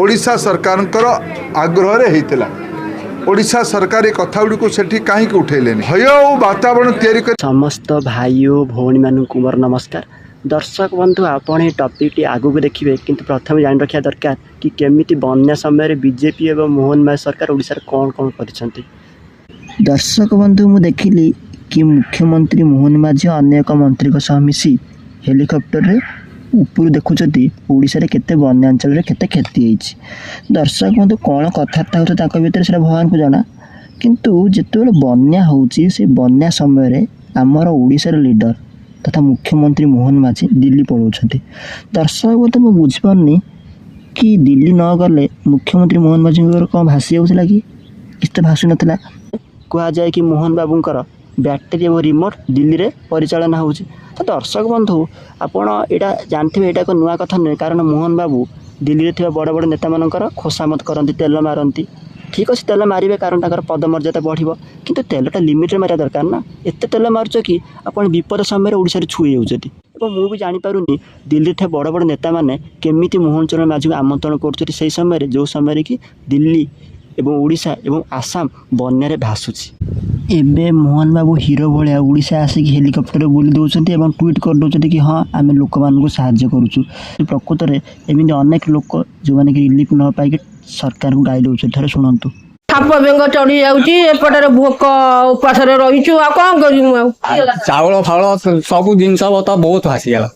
ओडिशा सरकारଙ୍କର आग्रह होता ओडिशा सरकार ये कथा गुड़ी से कहीं उठेले भय और वातावरण तैयारी कर समस्त भाई और भौणी मानक मोर नमस्कार। दर्शक बंधु आपण टॉपिक टी आगु को देखिए किंतु प्रथम जान रखा दरकार कि केमिति बन्या समय बीजेपी एवं मोहन माय सरकार ओडिशा कौन कौन कर। दर्शक बंधु मु देखिली कि मुख्यमंत्री मोहन माझी अन्य एक मंत्री सह मिसी हेलिकॉप्टर रे ऊपर देखुंती ओडिशा रे केते बन्यांचल रे केते क्षति होईछि। दर्शक बंधु कौन कथबार्ता होता ताक भितर से भगवान को जाना किंतु जिते बन्या होउछि से बन्या समय रे आमर ओडिशा लीडर तथा मुख्यमंत्री मोहन माझी दिल्ली पलाउछंती। दर्शक बंधु मु बुझिपारनी कि दिल्ली न गले मुख्यमंत्री मोहन माझी कौन भासी जाऊला कि किसी भासु नथिला। कह जाए कि मोहन बाबूंकर बैटेरी और रिमोट दिल्ली रे परिचालन होउछि। तो दर्शक बंधु आपण एटा जानथिबे एटा को नुआ कथा नुहे कारण मोहन बाबू दिल्ली रे थिबा बड़ बड़ नेता मानकर खोसामत करती तेल मारती। ठीक अच्छे तेल मारे कारण ताकर पदमर्यादा बढ़िबो किंतु तेलटा लिमिट रे मारिया दरकार ना। एते तेल मारुछ कि आपण विपद समय ओडिशा रे छुई होउछथि। एवं मु भी जानि पारुनी दिल्ली थे बड़ बड़ नेता माने केमिति मोहन चरण माझी को आमंत्रण करछथि सेही समय रे जो समय कि दिल्ली एवं ओडिशा एवं आसाम बन्या भासुची। एबे मोहन बाबू हीरो भाया ओडिशा आसिक हेलिकॉप्टर बुली दौरान एवं ट्वीट कर दौरान कि हाँ आम लोक मान साहाय्य करुचु। प्रकृत में एमती अनेक लोक जो मैंने रिलीफ न पाई सरकार को गाई दौर थे शुणु। साप बेंग चढ़ी जापटे भोक उपास रहीचु आ कौन कर चाउल फाउल सब जिनस बहुत भासीगला।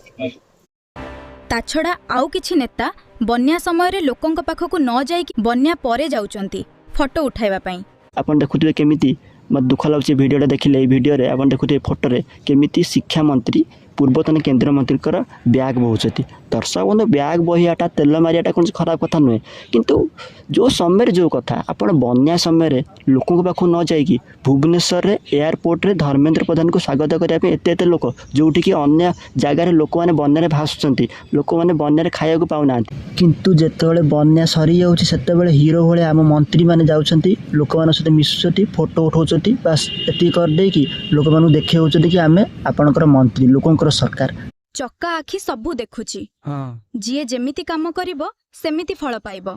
ता छड़ा आउ किछि नेता बन्या समय रे लोकंक पाखकु न जाई बन्या परे जाउचंती फोटो उठाइबा पई। आपण देखुथिबे केमिति मत दुख लाଗୁଛି भिडियोटा देखिले ए भिडियो रे आपण देखुथिबे फोटो रे केमिति शिक्षा मंत्री पूर्वतन केंद्र मंत्री कर बैग बोहुचती। दर्शक बंधु बैग बहियाटा तेल मारियाटा कौन खराब कथा नुहे किंतु जो समय जो कथा आपण बन्या समय लोकों पाखु न जाइकी भुवनेश्वर रे एयरपोर्ट रे धर्मेंद्र प्रधान को स्वागत करने एत लोक जोटि कि अन्य जगार लोक मैंने बन्या भासुंट लोक मैंने बन्या खाया को पाऊना किंतु जिते बन्या सरी जाऊँगी से हीरो भाई आम मंत्री मैंने जाऊँच लोक मान सहित मिशुच्च फोटो उठाऊँच बास एति करदेकी लोक मानू देखा कि आम आपणकर मंत्री लोक सरकार चक्का आखि सबू देखुची। जीए जेमिति काम करिवो सेमिति फल पाइबो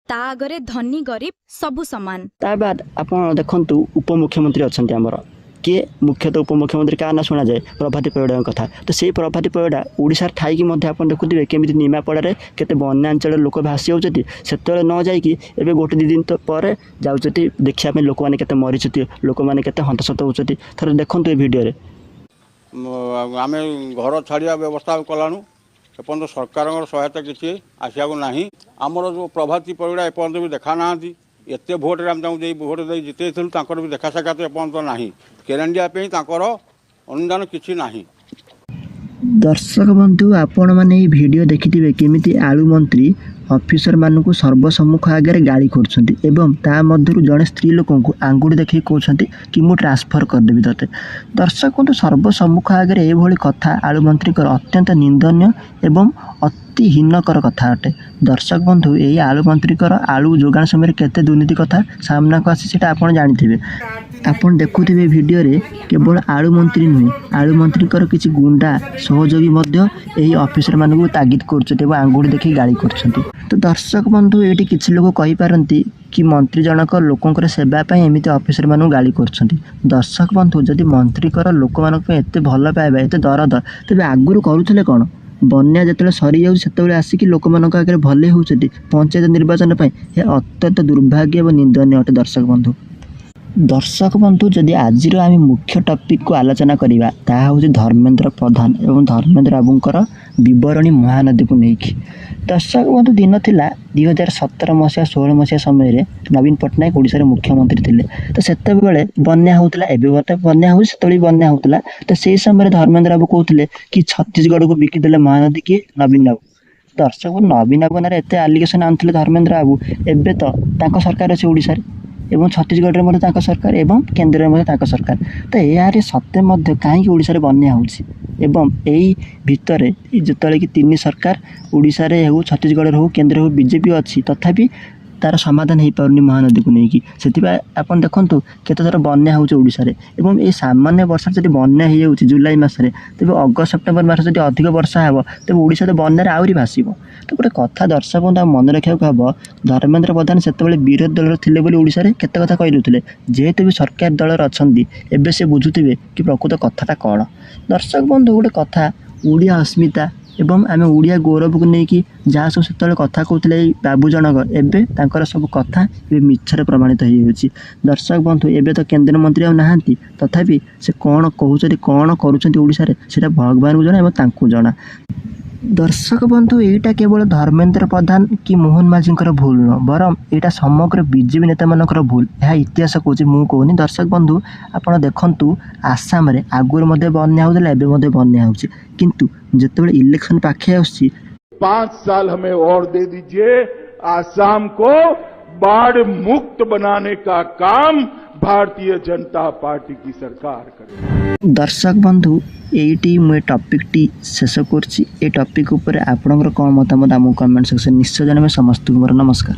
ता आगरे धनी गरीब सबू समान। ता बाद आपण देखंतु उपमुख्यमंत्री अछंती हमर के मुख्यतः उपमुख्यमंत्री का ना सुना जाए प्रभाती परिड़ा कथा। तो से प्रभाती परिड़ा ओडिशा ठाई कि मध्य आपण देखुथिबे केमिति निमापड़ा रे केते बन्यांचल लोक भासी जाउछथि सेतले न जाई कि एबे गोटे दि दिन तो पर जाउछथि देखिया पे लोक माने केते मरिछथि लोक माने केते हंतसत होउछथि। थरे देखंतु ए वीडियो रे आम घर छाड़ा व्यवस्था कलानु एपर्त सरकार सहायता किसी आसिया ना आमर जो प्रभाती परिड़ा एपर्त भी देखा ना एत भोट आम भोट दे जिते भी देखा साक्षात एपर्त ना केरेन्डिया अनुदान किसी ना। दर्शक बंधु आपण मैंने वीडियो देखिथिबे केमिति आलू मंत्री ऑफिसर मानू सर्वसम्मुख आगे गाड़ी कर जड़े स्त्री लोक आंगुठी देखिए कहते कि मुझे ट्रांसफर करदेवी ते। दर्शक बंधु सर्वसम्मुख आगे ये कथा आलू मंत्री अत्यंत निंदनीय एवं अति हीनकर कथा अटे। दर्शक बंधु यही आलू मंत्री आलू जोगाण समय केते दुर्नीति कथा सामना को आसी आप जानी आपन देखुथिबे वीडियो रे केवल आलू मंत्री नुहे आलू मंत्री किसी गुंडा सहयोगी यही ऑफिसर मानू तागिद कर आंगुठी देखिए गाड़ी कर। तो दर्शक बंधु ये किसी लोग कहींपारती कि मंत्री जनक लोकंर सेवाई एमती ऑफिसर मानू गाड़ी कर। दर्शक बंधु जदि मंत्री लोक मानक एत भल पाइबा एत दरद तेज आगुरी करुले कौन बन्या जिते सरी जाते आसिक लोक मान आगे भले होती पंचायत निर्वाचन अत्यंत दुर्भाग्य और निंदनीय अटे। दर्शक बंधु जदि आज आम मुख्य टॉपिक को आलोचना करवा ताहा धर्मेंद्र प्रधान एवं धर्मेंद्र बाबूंकर बरणी महानदी को लेकिन। दर्शक बंधु दिन थिला 2017 मसीहा 16 मसीहा समय नवीन पट्टनायक ओडिशा मुख्यमंत्री थे। तो सेतबेले बन्या होता एवं बन्या हो बन्या होता तो से समय धर्मेंद्र बाबू कहते कि छत्तीसगढ़ को बिकिदे महानदी किए नवीन बाबू। दर्शक नवीन बाबू ना एत आलिगेसन आनुले धर्मेंद्र बाबू एवं तो सरकार अच्छे ओडिशा एवं छत्तीसगढ़ में सरकार एवं केन्द्र में सरकार। तो यार सत्य कहीं ओडिशा बन्या एवं यही भितर जिते कि तीन सरकार ओडिशा हो छत्तीसगढ़ हो केन्द्र हो बीजेपी अच्छी तथापि ତାର ସମାଧାନ ହେଇପାରୁନି ମହାନଦୀକୁ ନେଇକି। ସେଥିପାଇଁ ଆପଣ ଦେଖନ୍ତୁ କେତେଥର ବନ୍ୟା ହେଉଛି ଓଡ଼ିଶାରେ, ଏବଂ এই ସାମାନ୍ୟ ବର୍ଷାରେ ଯଦି ବନ୍ୟା ହେଇଯାଉଛି ଜୁଲାଇ ମାସରେ, ତେବେ ଅଗଷ୍ଟ ସେପ୍ଟେମ୍ବର ମାସରେ ଯଦି ଅଧିକ ବର୍ଷା ହେବ ତେବେ ଓଡ଼ିଶା ତ ବନ୍ୟାରେ ଆହୁରି ଭାସିବ। ତ ଗୋଟେ କଥା ଦର୍ଶକ ବନ୍ଧୁ ଆଉ ମନେ ରଖିବାକୁ ହେବ, ଧର୍ମେନ୍ଦ୍ର ପ୍ରଧାନ ସେତେବେଳେ ବିରୋଧୀ ଦଳର ଥିଲେ ବୋଲି ଓଡ଼ିଶାରେ କେତେ କଥା କହିଦେଉଥିଲେ। ଯେହେତୁ ବି ସରକାର ଦଳରେ ଅଛନ୍ତି ଏବେ ସେ ବୁଝୁଥିବେ କି ପ୍ରକୃତ କଥାଟା କ'ଣ। ଦର୍ଶକ ବନ୍ଧୁ ଗୋଟେ କଥା, ଓଡ଼ିଆ ଅସ୍ମିତା ଏବଂ ଆମେ ଓଡ଼ିଆ ଗୌରବକୁ ନେଇକି ଯାହା ସବୁ ସେତେବେଳେ କଥା କହୁଥିଲେ ଏଇ ବାବୁ ଜଣକ, ଏବେ ତାଙ୍କର ସବୁ କଥା ଏବେ ମିଛରେ ପ୍ରମାଣିତ ହେଇଯାଉଛି। ଦର୍ଶକ ବନ୍ଧୁ ଏବେ ତ କେନ୍ଦ୍ରମନ୍ତ୍ରୀ ଆଉ ନାହାନ୍ତି, ତଥାପି ସେ କ'ଣ କହୁଛନ୍ତି କ'ଣ କରୁଛନ୍ତି ଓଡ଼ିଶାରେ ସେଇଟା ଭଗବାନଙ୍କୁ ଜଣା ଏବଂ ତାଙ୍କୁ ଜଣା। ଦର୍ଶକ ବନ୍ଧୁ ଏଇଟା କେବଳ ଧର୍ମେନ୍ଦ୍ର ପ୍ରଧାନ କି ମୋହନ ମାଝୀଙ୍କର ଭୁଲ ନୁହଁ, ବରଂ ଏଇଟା ସମଗ୍ର ବିଜେପି ନେତାମାନଙ୍କର ଭୁଲ। ଏହା ଇତିହାସ କହୁଛି, ମୁଁ କହୁନି। ଦର୍ଶକ ବନ୍ଧୁ ଆପଣ ଦେଖନ୍ତୁ ଆସାମରେ ଆଗରୁ ମଧ୍ୟ ବନ୍ୟା ହେଉଥିଲା, ଏବେ ମଧ୍ୟ ବନ୍ୟା ହେଉଛି, କିନ୍ତୁ ଯେତେବେଳେ ଇଲେକ୍ସନ ପାଖେଇ ଆସୁଛି 5 साल हमें और दे दीजिए, आसाम को बाढ़ मुक्त बनाने का काम भारतीय जनता पार्टी की सरकार करे। दर्शक बंधु এইটি ମୁଁ ଏ ଟପିକଟି ଶେଷ କରୁଛି। ଏ ଟପିକ ଉପରେ ଆପଣଙ୍କର କ'ଣ ମତାମତ ଆମକୁ କମେଣ୍ଟ ସେକ୍ସନ ନିଶ୍ଚୟ ଜଣାଇବେ। ସମସ୍ତଙ୍କୁ ମୋର ନମସ୍କାର।